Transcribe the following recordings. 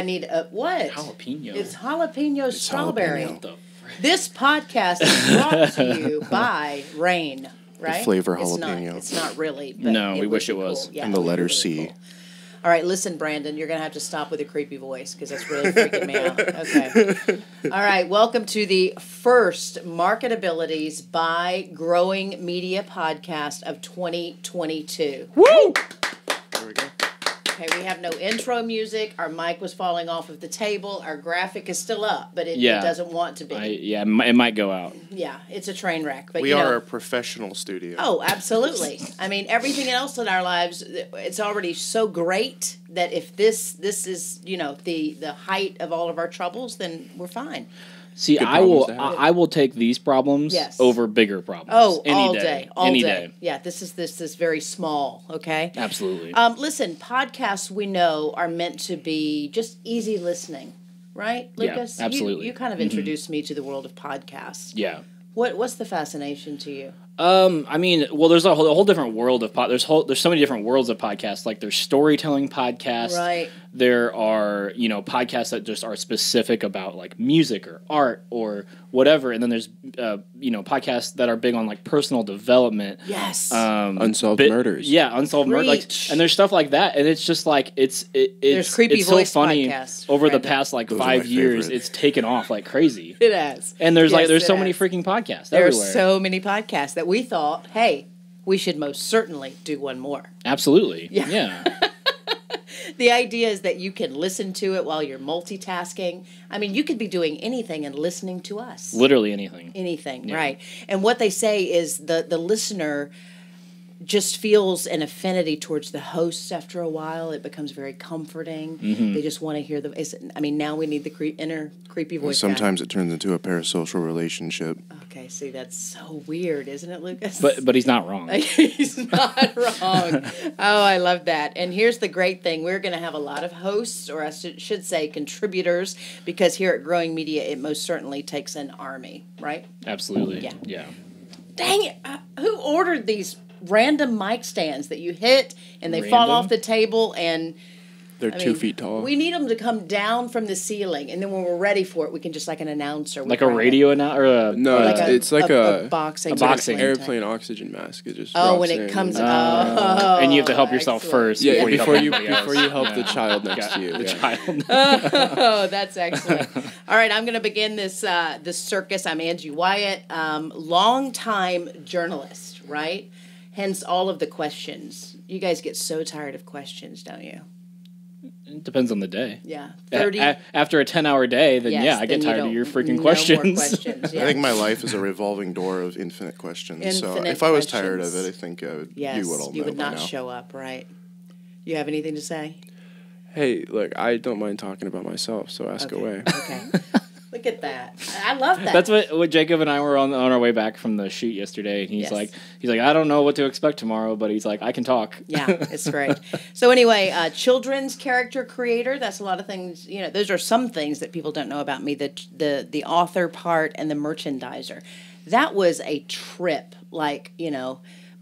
need a what? Jalapeno. It's jalapeno strawberry. Jalapeno. This podcast is brought to you by Rain. Right? The flavor jalapeno. It's not really. But No, we wish it was. Cool. Yeah, And the letter really C. Cool. All right, listen, Brandon, you're going to have to stop with a creepy voice because that's really freaking me out. Okay. All right, welcome to the first MarketAbilities by Growing Media podcast of 2022. Woo! There we go. Okay, we have no intro music. Our mic was falling off of the table. Our graphic is still up, but it doesn't want to be. It might go out. Yeah, it's a train wreck. But We are a professional studio. Oh, absolutely. I mean, everything else in our lives, it's already so great that if this is, the height of all of our troubles, then we're fine. See, I will take these problems over bigger problems. Oh, any all day. Any day. Yeah, this is very small, okay? Absolutely. Listen, podcasts we know are meant to be just easy listening, right, Lucas? Yeah, absolutely. You kind of introduced me to the world of podcasts. Yeah. What's the fascination to you? I mean, well, there's a whole different world of there's so many different worlds of podcasts. Like there's storytelling podcasts. Right. There are, podcasts that just are specific about like music or art or whatever. And then there's, podcasts that are big on like personal development. Yes. Unsolved murders. Yeah, unsolved murder. Like, and there's stuff like that. And it's just like, there's creepy it's voice so funny. Podcasts, over Brandon. the past like Those are 5 my years, favorite. it's taken off like crazy. It has. And there's Yes, so it many has. freaking podcasts There's everywhere. so many podcasts that we thought, hey, we should most certainly do one more. Absolutely. Yeah. Yeah. The idea is that you can listen to it while you're multitasking. I mean, you could be doing anything and listening to us. Literally anything. Anything, Yeah. right. And what they say is the listener just feels an affinity towards the hosts after a while. It becomes very comforting. Mm-hmm. They just want to hear now we need the inner creepy voice guy. Sometimes it turns into a parasocial relationship. Okay, see, that's so weird, isn't it, Lucas? But he's not wrong. He's not wrong. Oh, I love that. And here's the great thing. We're going to have a lot of hosts, or I should say contributors, because here at Growing Media, it most certainly takes an army, right? Absolutely. Yeah. Yeah. Dang it. Who ordered these random mic stands that you hit and they fall Random? off the table and... They're 2 feet tall. We need them to come down from the ceiling, and then when we're ready for it, we can just like an announcer. Like a radio or a... No, it's like a boxing. boxing. airplane oxygen mask. It just when drops it in comes... and- and you have to help yourself excellent. first. Yeah, before you before you help the child next to you. The yeah. child. Oh, that's excellent. All right, I'm going to begin this circus. I'm Angie Wyatt, longtime journalist, right? Hence all of the questions. You guys get so tired of questions, don't you? It depends on the day. Yeah. 30. After a 10-hour day, then Yes, I then get you tired of don't- your freaking no questions. more questions. Yeah. I think my life is a revolving door of infinite questions. So Infinite if I was tired questions. of it, I think Yes, you would all know you would by not now. show up, right? You have anything to say? Hey, look, I don't mind talking about myself, so ask away. Okay. Look at that. I love that. That's what Jacob and I were on our way back from the shoot yesterday, and he's Yes. like, I don't know what to expect tomorrow, but he's like, I can talk. Yeah, it's great. So anyway, children's character creator, that's a lot of things, those are some things that people don't know about me, the author part and the merchandiser. That was a trip,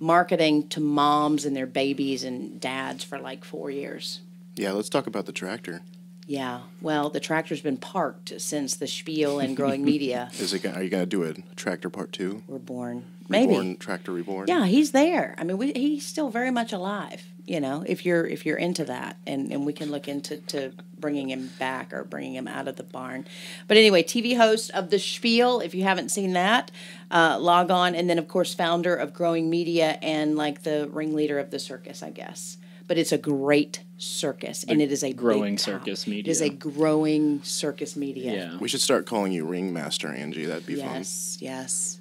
marketing to moms and their babies and dads for 4 years. Yeah, let's talk about the tractor. Yeah, well, the tractor's been parked since the spiel and Growing Media Are you going to do a tractor part 2? were born. Maybe. Tractor Reborn? Yeah, he's there. I mean, he's still very much alive. If you're into that, and we can look into bringing him back or bringing him out of the barn. But anyway, TV host of The Spiel. If you haven't seen that, log on. And then, of course, founder of Growing Media and the ringleader of the circus, I guess. But it's a great circus, and it is a growing big town. circus media. It is a growing circus media. Yeah. We should start calling you Ringmaster, Angie. That'd be fun. Yes.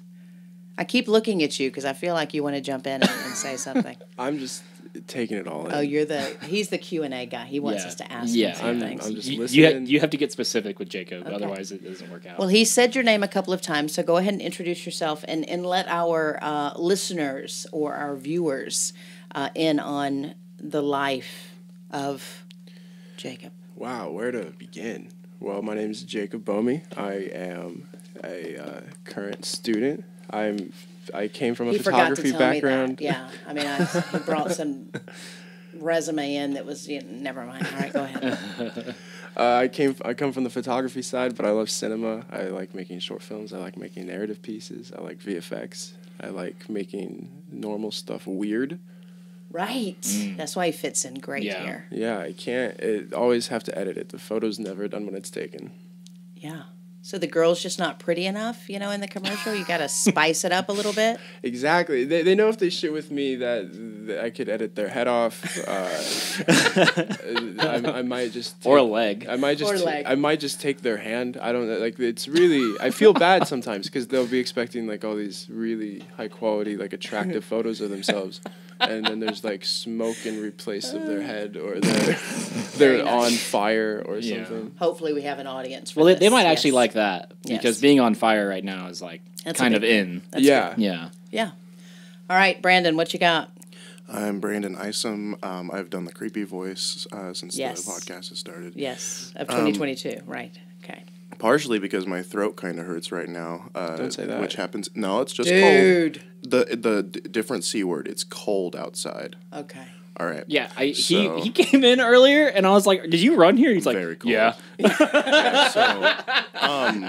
I keep looking at you because I feel like you want to jump in and say something. I'm just taking it all in. Oh, he's the Q&A guy. He wants us to ask him some I'm things. just listening. You have to get specific with Jacob, Okay. otherwise it doesn't work out. Well, he said your name a couple of times, so go ahead and introduce yourself and let our listeners or our viewers in on the life of Jacob. Wow, where to begin? Well, my name is Jacob Bomey. I am a current student. I came from a He forgot to photography tell background. me that. Yeah, I mean, he brought some resume in that was never mind. All right, go ahead. I come from the photography side, but I love cinema. I like making short films. I like making narrative pieces. I like VFX. I like making normal stuff weird. Right. That's why he fits in great here. Yeah, I can't. Always have to edit it. The photo's never done when it's taken. Yeah. So the girl's just not pretty enough, in the commercial? You got to spice it up a little bit? Exactly. They know if they shoot with me that I could edit their head off. I might just... or a leg. I might just take their hand. I don't know. Like, it's really... I feel bad sometimes because they'll be expecting, like, all these really high-quality, like, attractive photos of themselves. And then there's, like, smoke in replace of their head, or they're on fire or something. Hopefully we have an audience for Well, this. they might actually like that, because being on fire right now is, like, That's kind of in. Yeah. Yeah. Yeah. All right, Brandon, what you got? I'm Brandon Isom. I've done the creepy voice since the podcast has started. Yes, of 2022. Right. Okay. Partially because my throat kind of hurts right now. Don't say that. Which happens. No, it's just Dude. cold. The different C word. It's cold outside. Okay. All right. Yeah, he came in earlier, and I was like, "Did you run here?" He's like, Very cold. "Yeah,"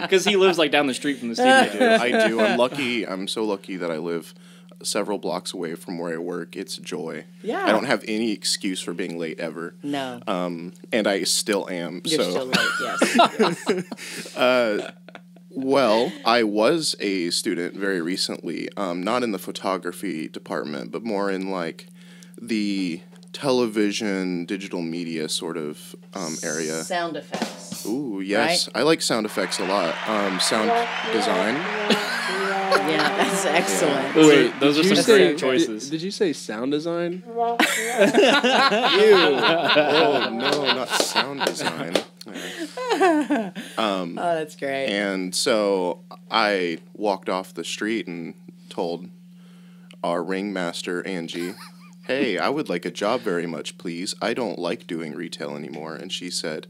because he lives like down the street from the studio. I do. I'm lucky. I'm so lucky that I live several blocks away from where I work. It's joy. Yeah. I don't have any excuse for being late ever. No. And I still am. You're so. still late, yes. Well, I was a student very recently, not in the photography department, but more in like the television, digital media sort of area. Sound effects. Ooh, yes. Right? I like sound effects a lot. Sound design. Yeah, that's excellent. Those are some great choices. Did you say sound design? Ew. Oh, no, not sound design. Oh, that's great. And so I walked off the street and told our ringmaster, Angie, hey, I would like a job very much, please. I don't like doing retail anymore. And she said,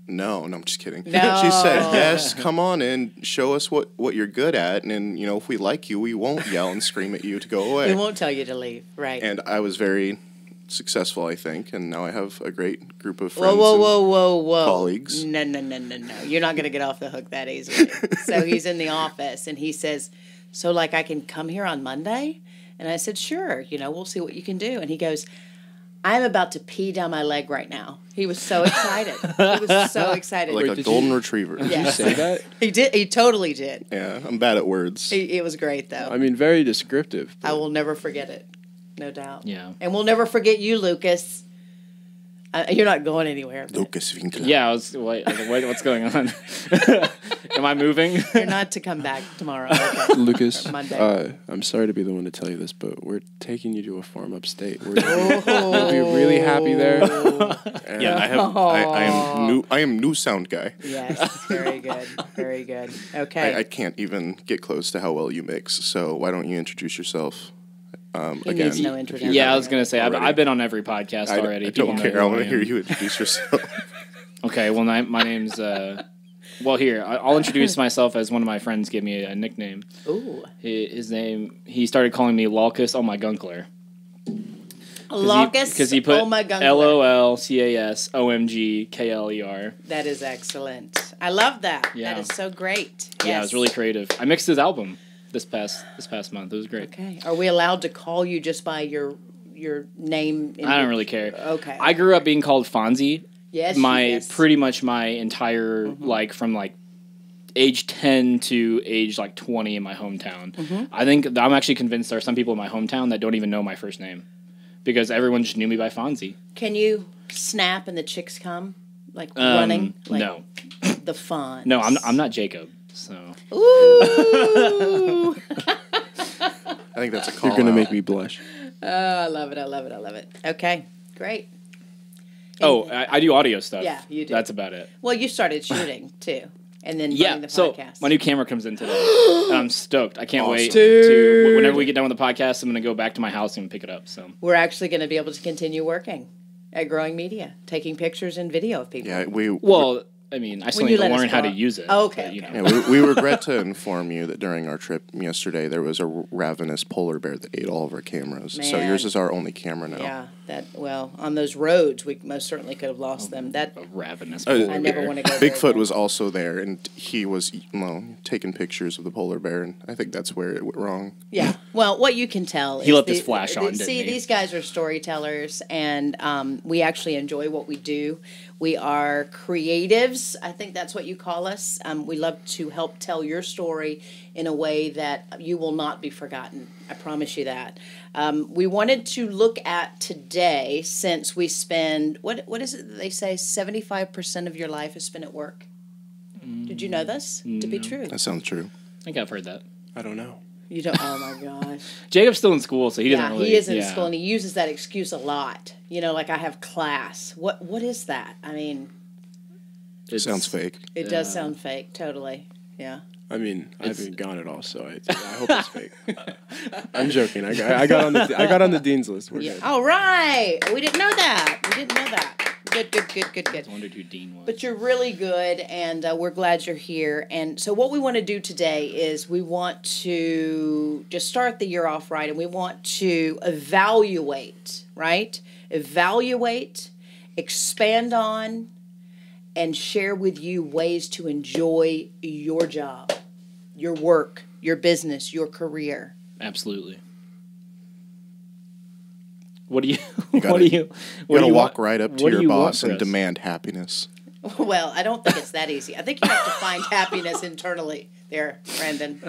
no, I'm just kidding. No. She said, yes, come on in, show us what you're good at. And, if we like you, we won't yell and scream at you to go away. We won't tell you to leave, right. And I was very successful, I think. And now I have a great group of friends Whoa. colleagues. No. You're not going to get off the hook that easily. So he's in the office, and he says, so, like, I can come here on Monday? And I said, sure, we'll see what you can do. And he goes, I'm about to pee down my leg right now. He was so excited. He was so excited. Like a golden retriever. Did you say that? He did. He totally did. Yeah, I'm bad at words. It was great, though. I mean, very descriptive. I will never forget it. No doubt. Yeah. And we'll never forget you, Lucas. You're not going anywhere. Lucas Winkler. Yeah, I was what's going on? Am I moving? You're not to come back tomorrow. Okay. Lucas, Monday. I'm sorry to be the one to tell you this, but we're taking you to a farm upstate. You'll be really happy there. Yeah, I am new sound guy. Yes, very good. Very good. Okay. I can't even get close to how well you mix, so why don't you introduce yourself? He Again, needs no introduction. Yeah, I was gonna say Already. I've been on every podcast already. I don't People care. know I who want to am. hear you introduce yourself. Okay, well, my name's. Well, here I'll introduce myself as one of my friends gave me a nickname. Ooh. His name. He started calling me Lolcus. Oh my Gunkler. Locus. Because he put Oh my God. LOLCASOMGKLER. That is excellent. I love that. Yeah. That is so great. Yeah, it Yes. was really creative. I mixed his album this past month. It was great. Okay. Are we allowed to call you just by your name? I don't really care. Okay. I grew up being called Fonzie. Yes. Pretty much my entire like from like age 10 to age like 20 in my hometown. I think I'm actually convinced there are some people in my hometown that don't even know my first name because everyone just knew me by Fonzie. Can you snap and the chicks come like running? Like No. The fun. No, I'm not Jacob. So Ooh. I think that's a call. You're going to out. make me blush. Oh, I love it. I love it. I love it. Okay. Great. Oh, I do audio stuff. Yeah, you do. That's about it. Well, you started shooting too, and then Yeah, running the so podcast. my new camera comes in today, and I'm stoked. I can't wait Dude. to whenever we get done with the podcast. I'm gonna go back to my house and pick it up. So We're actually going to be able to continue working at Growing Media, taking pictures and video of people. Yeah, I mean, I still When you need to let us learn how go. to use it. Oh, okay, but, you okay. know. yeah, we regret to inform you that during our trip yesterday there was a ravenous polar bear that ate all of our cameras. So Man. yours is our only camera now. Yeah, On those roads, we most certainly could have lost them. That A ravenous I polar never bear. want to go there Bigfoot again. was also there, and he was taking pictures of the polar bear, and I think that's where it went wrong. Yeah. Well, what you can tell is He let this flash on, didn't see, he? these guys are storytellers, and we actually enjoy what we do. We are creatives. I think that's what you call us. We love to help tell your story in a way that you will not be forgotten. I promise you that. We wanted to look at today, since we spend, what is it that they say, 75% of your life is spent at work? Did you know this to be true? That sounds true. I think I've heard that. I don't know. You don't, oh my gosh. Jacob's still in school, so he doesn't Yeah, really... he is in yeah. school, and he uses that excuse a lot. Like I have class. What is that? I mean, It sounds fake. it does sound fake, totally. Yeah. I mean, I haven't gone at all, so I hope it's fake. I'm joking. I got on the dean's list. We're good. All right. We didn't know that. Good. I wondered who Dean was. But you're really good, and we're glad you're here. And so what we want to do today is we want to just start the year off right, and we want to evaluate, right? Evaluate, expand on, and share with you ways to enjoy your job, your work, your business, your career. Absolutely. What do you... You gotta, what do you... You gotta walk want- right up to what do your you want boss for and us? demand happiness. Well, I don't think it's that easy. I think you have to find happiness internally there, Brandon.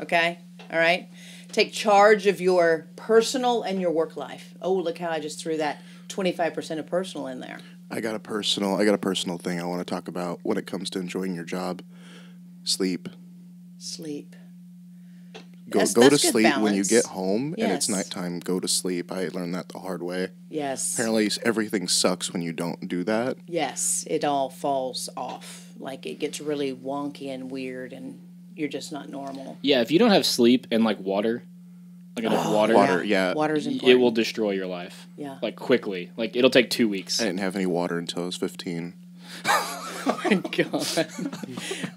Okay? All right? Take charge of your personal and your work life. Oh, look how I just threw that 25% of personal in there. I got a personal thing I want to talk about when it comes to enjoying your job. Sleep. Sleep. Go That's to good sleep when you balance. get home and it's Yes. nighttime. Go to sleep. I learned that the hard way. Yes. Apparently, everything sucks when you don't do that. Yes, it all falls off. Like it gets really wonky and weird, and you're just not normal. Yeah, if you don't have sleep and, like, water, like enough water, Water, yeah. Water's it important. will destroy your life. Yeah. Like, quickly. Like, it'll take 2 weeks. I didn't have any water until I was 15. Oh my God.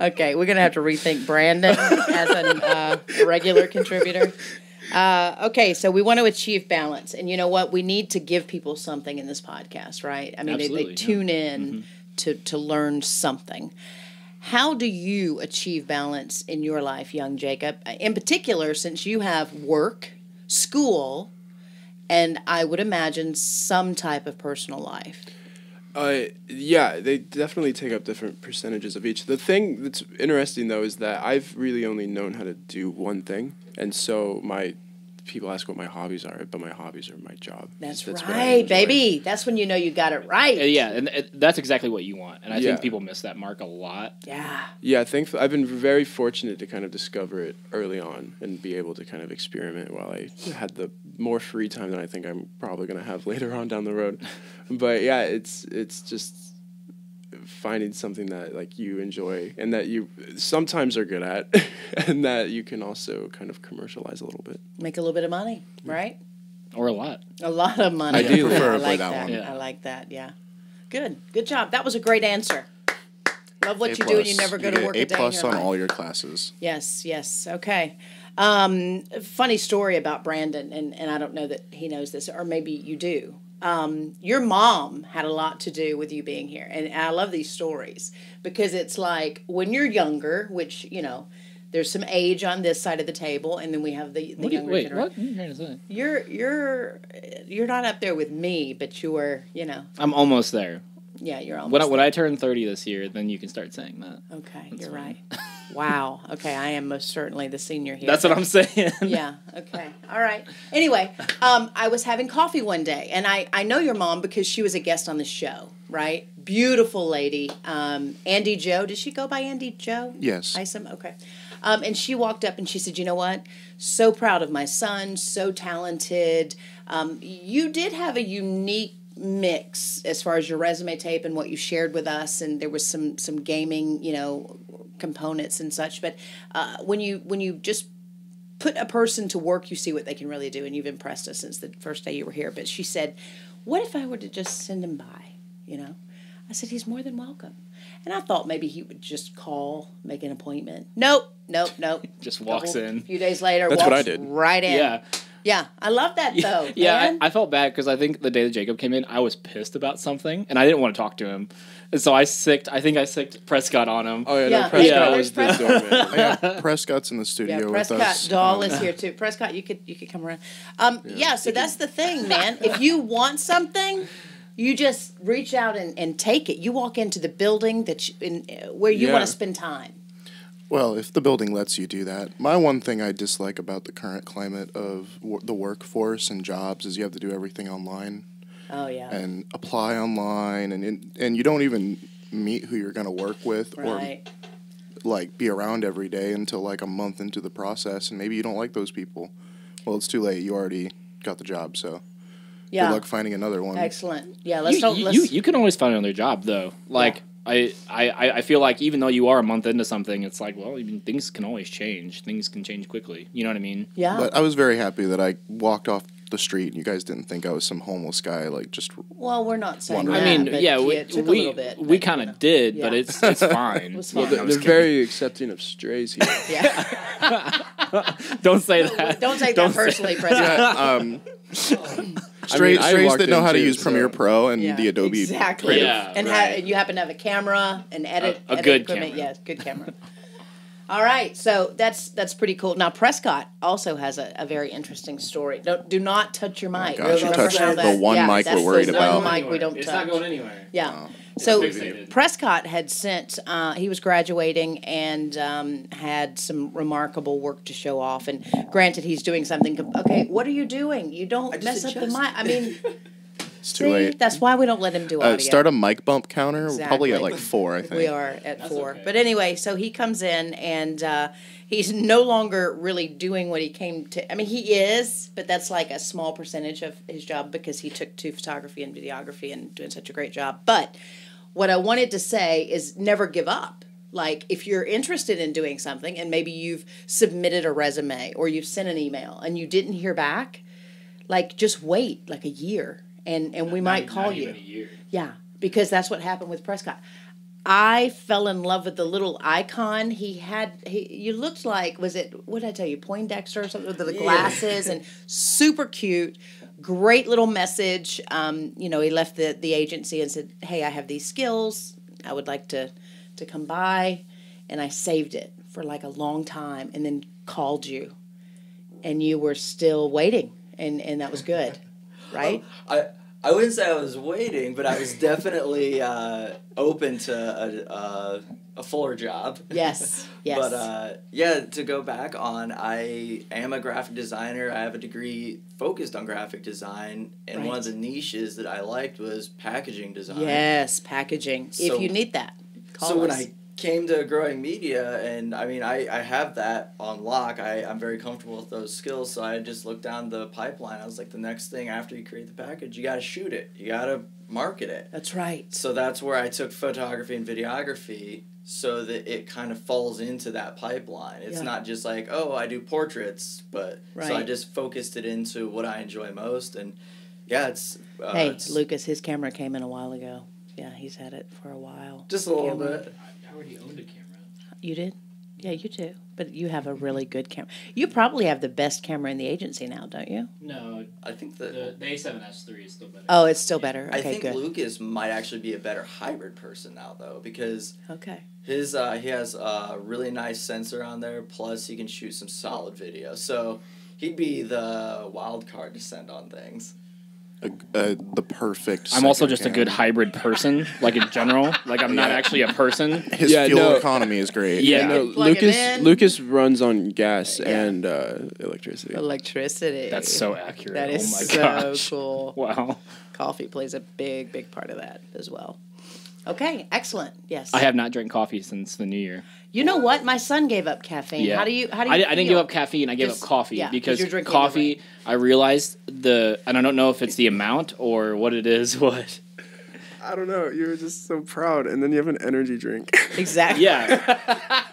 Okay, we're going to have to rethink Brandon as a regular contributor. Okay, so we want to achieve balance. And you know what? We need to give people something in this podcast, right? I mean, they Absolutely, tune in to learn something. How do you achieve balance in your life, young Jacob? In particular, since you have work, school, and I would imagine some type of personal life. Yeah, they definitely take up different percentages of each. The thing that's interesting, though, is that I've really only known how to do one thing. And so people ask what my hobbies are, but my hobbies are my job. That's what I right, enjoy. baby. That's when you know you got it right. Yeah, and that's exactly what you want. And I Yeah. think people miss that mark a lot. Yeah. Yeah, thankfully, I've been very fortunate to kind of discover it early on and be able to kind of experiment while I had the more free time than I think I'm probably going to have later on down the road. But yeah, it's just finding something that like you enjoy and that you sometimes are good at and that you can also kind of commercialize a little bit. Make a little bit of money, right? Or a lot. A lot of money. Ideally. I Preferably like that that. one. Yeah. I like that, yeah. Good job. That was a great answer. Love what A you do and you plus. never go You to get work a A day plus in your on life. all your classes. Yes. Okay. Funny story about Brandon, and I don't know that he knows this, or maybe you do. Your mom had a lot to do with you being here, and I love these stories because it's like when you're younger, which there's some age on this side of the table, and then we have the younger Wait, generation. what? What are you trying to say? You're not up there with me, but you're I'm almost there. yeah, you're almost When I turn 30 this year, then you can start saying that. okay. That's You're fine. right. Wow. Okay, I am most certainly the senior here. That's what I'm saying. Yeah. Okay. All right. Anyway, I was having coffee one day, and I know your mom because she was a guest on the show, right? Beautiful lady. Andy Joe. Did she go by Andy Joe? Yes. Isom? Okay. And she walked up and she said, you know what? So proud of my son. So talented. You did have a unique mix as far as your resume tape and what you shared with us, and there was some gaming, components and such. But when you just put a person to work, you see what they can really do, and you've impressed us since the first day you were here. But she said, what if I were to just send him by, I said, he's more than welcome. And I thought maybe he would just call, make an appointment. Nope. Just walks in. A few days later, That's walks what I did. right in. Yeah. Yeah, I love that though. Yeah, man. I felt bad because I think the day that Jacob came in, I was pissed about something, and I didn't want to talk to him. And so I think I sicked Prescott on him. Oh, yeah, Yeah. no, Prescott Yeah. was the There's doorman. Yeah, Prescott's in the studio Yeah, with Prescott us. Doll is here too. Prescott, you could come around. Yeah, so that's the thing, man. If you want something, you just reach out and take it. You walk into the building where you want to spend time. Well, if the building lets you do that. My one thing I dislike about the current climate of the workforce and jobs is you have to do everything online. Oh yeah. And apply online, and you don't even meet who you're going to work with Right. or like be around every day until like a month into the process, and maybe you don't like those people. Well, it's too late. You already got the job, so Yeah. good luck finding another one. Excellent. Yeah, You can always find another job though. Like I feel like even though you are a month into something, it's like, well, even things can always change. Things can change quickly. You know what I mean? Yeah. But I was very happy that I walked off the street and you guys didn't think I was some homeless guy, like just Well, we're not saying Wondering. that. I mean, but yeah, it took a little bit. we but, kind you know. of did, Yeah. but it's fine. It was Well, fine. they're very accepting of strays here. Yeah. Don't say that. Don't take that personally, President. strays walked that know how to into, use Premiere so- Pro and Yeah, the Adobe. exactly. Creative. Yeah, and right. and you happen to have a camera and edit A good equipment. camera. Yeah, good camera. All right, so that's pretty cool. Now Prescott also has a very interesting story. Do not touch your mic. gosh, you Remember touched how the one mic that's we're worried the about. One mic we don't It's touch. not going anywhere. Yeah. Oh. So Fixated. Prescott had sent. He was graduating and had some remarkable work to show off. And granted, he's doing something. Okay, what are you doing? You don't just mess up the adjusted. mic. I mean, It's too see, late. that's why we don't let him do audio. Start a mic bump counter. We're probably at Exactly. like 4, I think. We are at 4. okay. But anyway, so he comes in and he's no longer really doing what he came to. I mean, he is, but that's like a small percentage of his job because he took to photography and videography and doing such a great job. But what I wanted to say is never give up. Like, if you're interested in doing something and maybe you've submitted a resume or you've sent an email and you didn't hear back, like, just wait like a year and we might call you. Even a year. Yeah, because that's what happened with Prescott. I fell in love with the little icon he had. You looked like, what did I tell you, Poindexter or something with the glasses and super cute, great little message. He left the agency and said, hey, I have these skills. I would like to come by. And I saved it for like a long time and then called you. And you were still waiting. And that was good, right? I wouldn't say I was waiting, but I was definitely open to a fuller job. Yes, yes. But to go back on, I am a graphic designer. I have a degree focused on graphic design, and one of the niches that I liked was packaging design. Yes, packaging. So- If you need that, call So when us. I came to growing media, and I mean, I have that on lock. I'm very comfortable with those skills, so I just looked down the pipeline. I was like, the next thing after you create the package, you got to shoot it. You got to market it. That's right. So that's where I took photography and videography so that it kind of falls into that pipeline. It's Yeah. not just like, oh, I do portraits, but so I Right. just focused it into what I enjoy most. And yeah, it's... Hey, it's Lucas, his camera came in a while ago. Yeah, he's had it for a while. just a little Camera. bit. I already owned a camera. You did? Yeah, you do. But you have a really good camera. You probably have the best camera in the agency now, don't you? No, I think that... the A7S3 is still better. Oh, it's still better. Okay, I think good. Lucas might actually be a better hybrid person now, though, because Okay. his he has a really nice sensor on there, plus he can shoot some solid video. So he'd be the wild card to send on things. The perfect. I'm also second just a cam. good hybrid person, like in general. Like I'm not actually a person. His Yeah, fuel no. economy is great. Yeah. No, Plug it in. Lucas runs on gas and electricity. Electricity. That's so accurate. That is oh my so gosh. cool. Wow. Coffee plays a big, big part of that as well. Okay, excellent. Yes. I have not drank coffee since the new year. You know what? My son gave up caffeine. Yeah. How do you I didn't give feel? up caffeine. I gave Just- up coffee yeah, 'cause because you're drinking coffee. anyway. I realized and I don't know if it's the amount or what it is. What? I don't know. You were just so proud, and then you have an energy drink. Exactly. Yeah.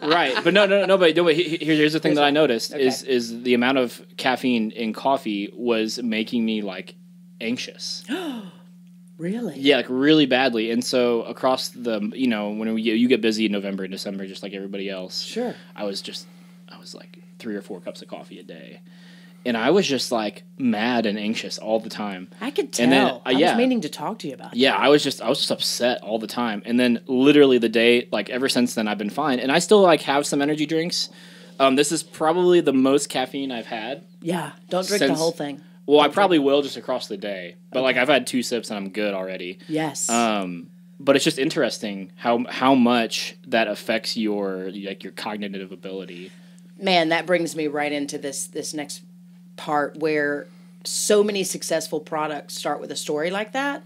Right. But no. But here's the thing that I noticed Okay. is the amount of caffeine in coffee was making me like anxious. Really? Yeah, like really badly. And so across the when you get busy in November and December, just like everybody else. Sure. I was like 3 or 4 cups of coffee a day. and I was just like mad and anxious all the time. I could tell. And then, I was meaning to talk to you about Yeah, that. I was just upset all the time. And then literally the day, like ever since then, I've been fine. And I still like have some energy drinks. This is probably the most caffeine I've had. Yeah, don't drink the whole thing. Well, I probably will just across the day. But like I've had 2 sips and I'm good already. Yes. But it's just interesting how much that affects your cognitive ability. Man, that brings me right into this next part where so many successful products start with a story like that.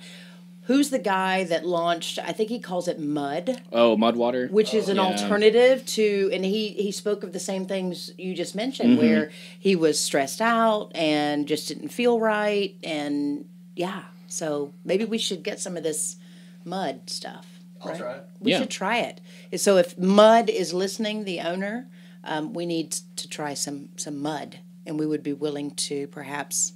Who's the guy that launched, I think he calls it Mud. Oh, Mud Water? Which is an alternative to, and he spoke of the same things you just mentioned, where he was stressed out and just didn't feel right. And yeah, so maybe we should get some of this Mud stuff. I'll try it. We should try it. So if Mud is listening, the owner, we need to try some Mud, and we would be willing to perhaps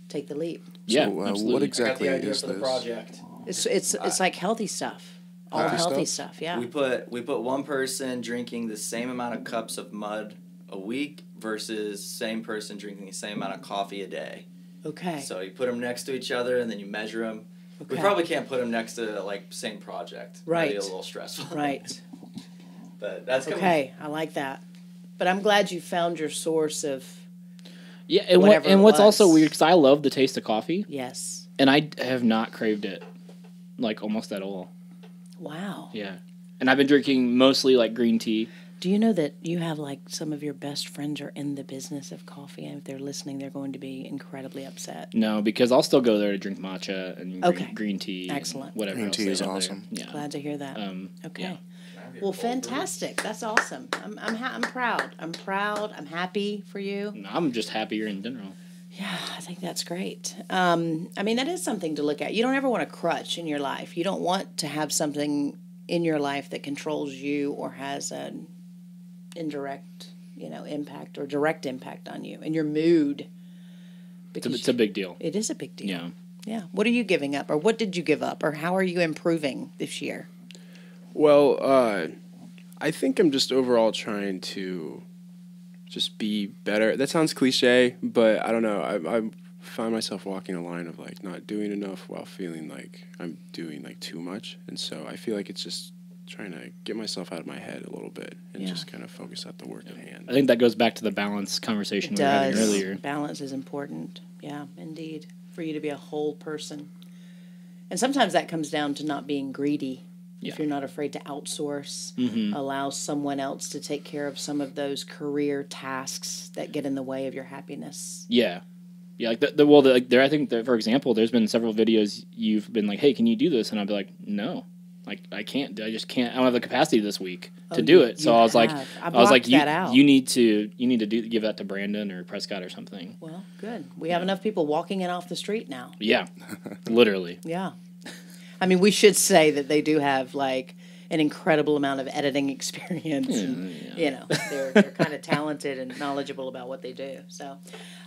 take the leap. Yeah, So, absolutely. what I got exactly the idea is for the this? project. It's like healthy stuff. All healthy stuff, yeah. We put one person drinking the same amount of cups of Mud a week versus same person drinking the same amount of coffee a day. Okay. So you put them next to each other and then you measure them. Okay. We probably can't put them next to like same project. Right. That'd be a little stressful. Right. But that's coming. Okay, I like that. But I'm glad you found your source of Yeah, and whatever it what's also was. weird, because I love the taste of coffee, yes. and I have not craved it, like, almost at all. Wow. Yeah. And I've been drinking mostly, like, green tea. Do you know that you have like some of your best friends are in the business of coffee, and if they're listening, they're going to be incredibly upset. No, because I'll still go there to drink matcha and Okay. green tea. Excellent. And whatever Green else tea they is have there. awesome. Yeah. Glad to hear that. Okay. yeah. Well, fantastic. That's awesome. I'm proud. I'm proud. I'm happy for you. No, I'm just happier in general. Yeah, I think that's great. I mean, that is something to look at. You don't ever want a crutch in your life. You don't want to have something in your life that controls you or has an indirect, impact or direct impact on you and your mood. It's a big deal. It is a big deal. Yeah. Yeah. What are you giving up, or what did you give up, or how are you improving this year? Well, I think I'm just overall trying to just be better. That sounds cliche, but I don't know. I find myself walking a line of like not doing enough while feeling like I'm doing like too much, and so I feel like it's just trying to get myself out of my head a little bit and just kind of focus at the work at hand. I think that goes back to the balance conversation we were having earlier. Balance is important. Yeah, indeed. For you to be a whole person. And sometimes that comes down to not being greedy. Yeah. If you're not afraid to outsource, Mm-hmm. allow someone else to take care of some of those career tasks that get in the way of your happiness. Yeah. Yeah, like I think that, for example, there's been several videos you've been like, "Hey, can you do this?" And I'd be like, "No, like I can't. I just can't. I don't have the capacity this week to do it." So I was like, you need to give that to Brandon or Prescott or something. Well, good. We have enough people walking in off the street now. Yeah, literally. Yeah. I mean, we should say that they do have like an incredible amount of editing experience. And, they're kind of talented and knowledgeable about what they do. So,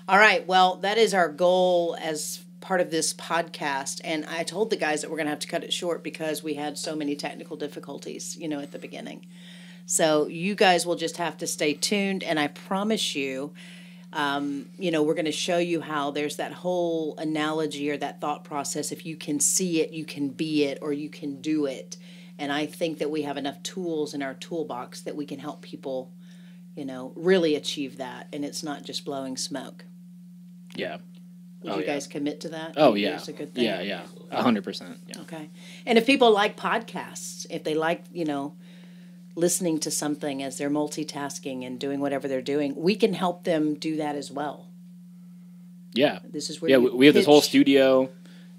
all right. Well, that is our goal as part of this podcast. And I told the guys that we're going to have to cut it short because we had so many technical difficulties, at the beginning. So you guys will just have to stay tuned. And I promise you, we're going to show you how there's that whole analogy or that thought process. If you can see it, you can be it, or you can do it. And I think that we have enough tools in our toolbox that we can help people, really achieve that. And it's not just blowing smoke. Yeah. Would you guys commit to that? Oh, yeah. It's a good thing. Yeah, 100%. Yeah. Okay. And if people like podcasts, if they like, listening to something as they're multitasking and doing whatever they're doing, we can help them do that as well. Yeah. This is where we have this whole studio.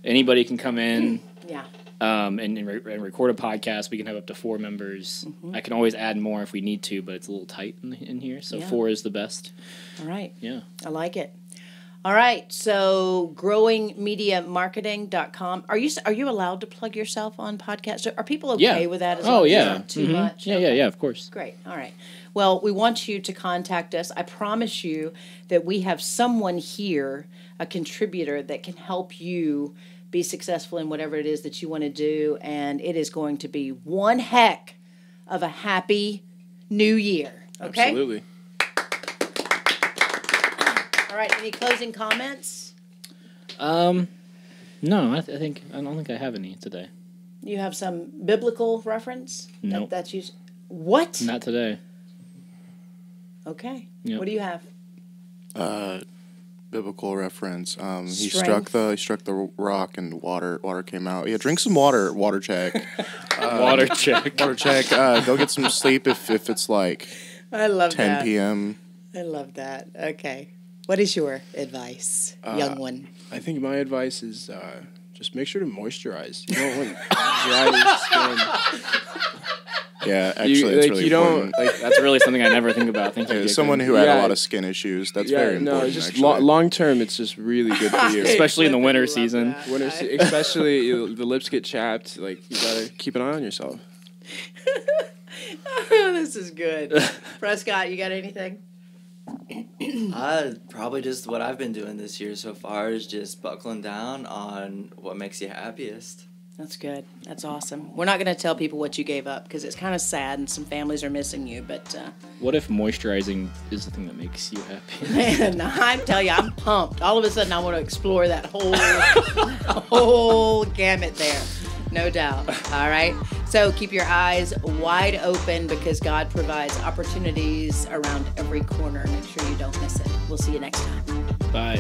Anybody can come in. Yeah. And record a podcast. We can have up to 4 members. Mm-hmm. I can always add more if we need to, but it's a little tight in here. So 4 is the best. All right. Yeah. I like it. All right. So growingmediamarketing.com. Are you allowed to plug yourself on podcasts? Are people okay with that? As long as it's not too much? Yeah, of course. Great. All right. Well, we want you to contact us. I promise you that we have someone here, a contributor, that can help you be successful in whatever it is that you want to do, and it is going to be one heck of a happy new year. Okay? Absolutely. All right. Any closing comments? No, I don't think I have any today. You have some biblical reference? Nope. That's used. What? Not today. Okay. Yep. What do you have? Biblical reference. He Strength. struck the rock and water came out. Yeah, drink some water. Water check. Water check. Water check. Go get some sleep if it's like I love 10 p.m. I love that. Okay. What is your advice, young one? I think my advice is just make sure to moisturize. You don't want dry skin. Yeah, actually, that's really important. That's really something I never think about. Thank you. As someone who had a lot of skin issues, that's very important. No, just actually. long term, it's just really good for you. Especially in the winter season. Especially the lips get chapped. Like, you gotta keep an eye on yourself. This is good. Prescott, you got anything? Probably just what I've been doing this year so far is just buckling down on what makes you happiest. That's good. That's awesome. We're not going to tell people what you gave up because it's kind of sad and some families are missing you. But what if moisturizing is the thing that makes you happy? man, I'm telling you, I'm pumped. All of a sudden, I want to explore that whole gamut there. No doubt. All right. So keep your eyes wide open because God provides opportunities around every corner. Make sure you don't miss it. We'll see you next time. Bye.